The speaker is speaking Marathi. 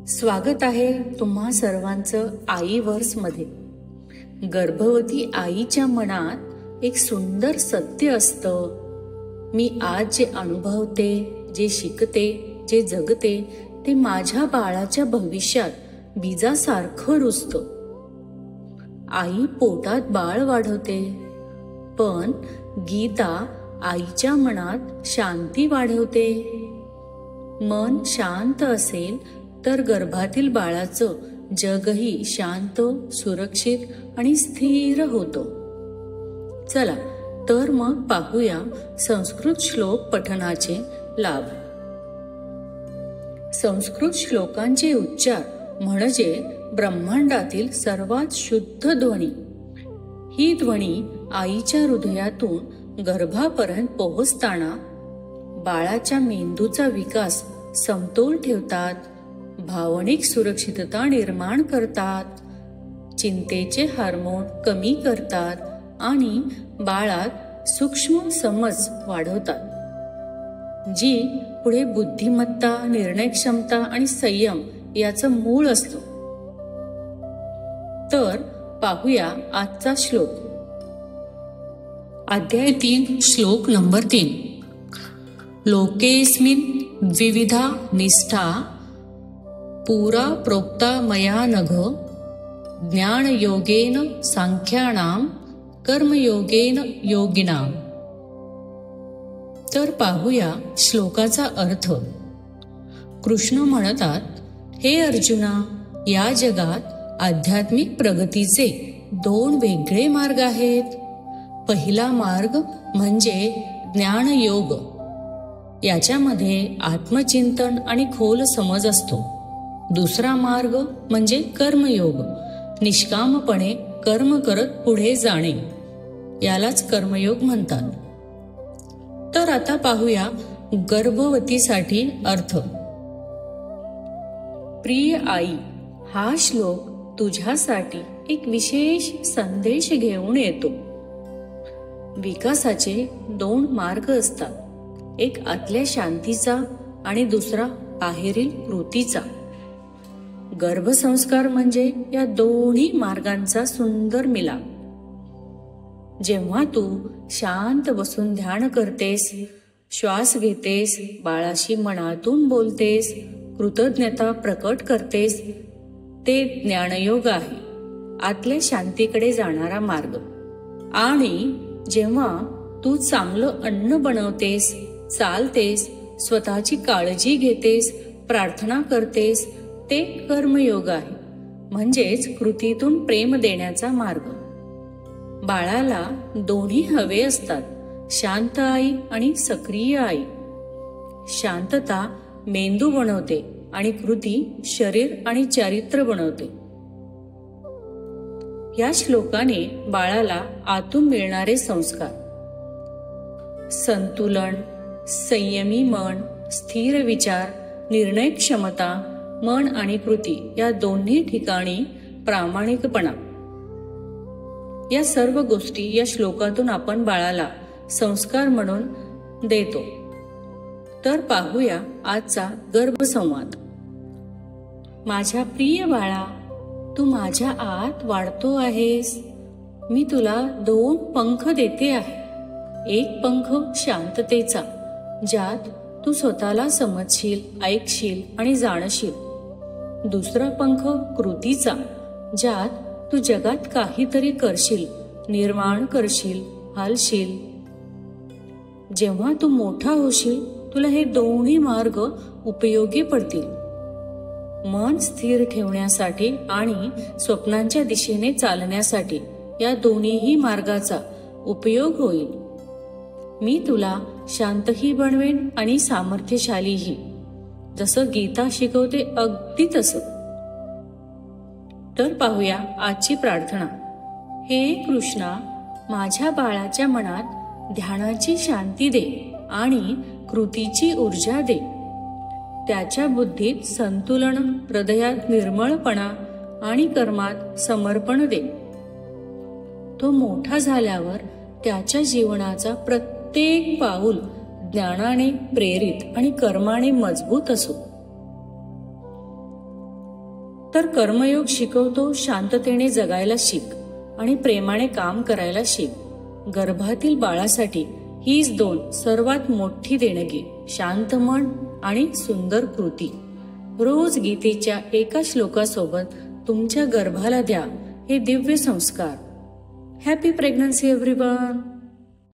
स्वागत आहे तुम्हा सर्वांचं आईवर्समध्ये. गर्भवती आईच्या मनात एक सुंदर सत्य असतं. मी आज जे अनुभवते, जे शिकते, जे जगते ते माझ्या बाळाच्या भविष्यात बीजासारखं रुजतं. आई पोटात बाळ वाढवते, पण गीता आईच्या मनात शांती वाढवते. मन शांत असेल तर गर्भातील बाळाचं जगही शांत, सुरक्षित आणि स्थिर होतं. चला तर मग पाहूया संस्कृत श्लोक पठणाचे लाभ. संस्कृत श्लोकांचे उच्चार म्हणजे ब्रह्मांडातील सर्वात शुद्ध ध्वनी. ही ध्वनी आईच्या हृदयातून गर्भापर्यंत पोहोचताना बाळाच्या मेंदूचा विकास समतोल ठेवतात, भावनिक सुरक्षितता निर्माण करतात, चिंतेचे हार्मोन कमी करतात आणि बाळात सूक्ष्म समज वाढवतात, जी पुढे बुद्धिमत्ता, निर्णय क्षमता आणि संयम याचं मूळ असतं. तर पाहूया आजचा श्लोक. अध्याय 3 श्लोक नंबर 3. लोकेस्मिन् द्विविधा निष्ठा पुरा प्रोक्ता मया नघ ज्ञानयोगेन सांख्यानां कर्मयोगेन योगिनां. तर पाहूया श्लोकाचा अर्थ. कृष्ण म्हणतात, हे अर्जुना, या जगात आध्यात्मिक प्रगतीचे 2 वेगळे मार्ग आहेत. पहिला मार्ग म्हणजे ज्ञानयोग. याच्यामध्ये आत्मचिंतन आणि खोल समज असतो. दुसरा मार्ग म्हणजे कर्मयोग, निष्कामपणे कर्म करत पुढे जाणे. यालाच कर्मयोग म्हणतात. तर आता पाहूया गर्भवतीसाठी अर्थ. प्रिय आई, हा श्लोक तुझ्यासाठी एक विशेष संदेश घेऊन येतो. विकासाचे 2 मार्ग असतात, एक आतल्या शांतीचा आणि दुसरा बाहेरील कृतीचा. गर्भसंस्कार म्हणजे या दोन्ही मार्गांचा सुंदर मिलाप. जेव्हा तू शांत बसून ध्यान करतेस, श्वास घेतेस, बाळाशी मनातून बोलतेस, कृतज्ञता प्रकट करतेस, ते ज्ञानयोग आहे, आतल्या शांतीकडे जाणारा मार्ग. आणि जेव्हा तू चांगलं अन्न बनवतेस, चालतेस, स्वतःची काळजी घेतेस, प्रार्थना करतेस, ते कर्मयोग आहे, म्हणजेच कृतीतून प्रेम देण्याचा मार्ग. बाळाला दोन्ही हवे असतात, शांत आई आणि सक्रिय आई. शांतता मेंदू बनवते आणि कृती शरीर आणि चारित्र्य बनवते. या श्लोकाने बाळाला आतून मिळणारे संस्कार, संतुलन, संयमी मन, स्थिर विचार, निर्णय क्षमता, मन आणि कृती या दोन्ही ठिकाणी प्रामाणिकपणा, या सर्व गोष्टी या श्लोकातून आपण बाळाला संस्कार म्हणून देतो. तर पाहूया आजचा गर्भसंवाद. माझ्या प्रिय बाळा, तू माझ्या आत वाढतो आहेस. मी तुला 2 पंख देते आहे. एक पंख शांततेचा, ज्यात तू स्वतःला समजशील, ऐकशील आणि जाणशील. दुसरा पंख कृतीचा, ज्यात तू जगात काहीतरी करशील, निर्माण करशील, हालशील. जेव्हा तू मोठा होशील, तुला हे दोन्ही मार्ग उपयोगी पडतील. मन स्थिर ठेवण्यासाठी आणि स्वप्नांच्या दिशेने चालण्यासाठी या दोन्हीही मार्गाचा उपयोग होईल. मी तुला शांतही बनवेन आणि सामर्थ्यशालीही. जसं गीता शिकवते अगदी तसं. तर पाहूया आजची प्रार्थना. हे कृष्णा, माझ्या बाळाच्या मनात ध्यानाची शांती दे आणि कृतीची ऊर्जा दे. त्याच्या बुद्धीत संतुलन, हृदयात निर्मळपणा आणि कर्मात समर्पण दे. तो मोठा झाल्यावर त्याच्या जीवनाचा प्रत्येक पाऊल ज्ञानाने प्रेरित आणि कर्माने मजबूत असो. तर कर्मयोग शिकवतो शांततेने जगायला शिक आणि प्रेमाने काम करायला शिक. गर्भातील बाळासाठी हीच 2 सर्वात मोठी देणगी, शांत मन आणि सुंदर कृती. रोज गीतेच्या एका श्लोकासोबत तुमच्या गर्भाला द्या हे दिव्य संस्कार. Happy pregnancy everyone.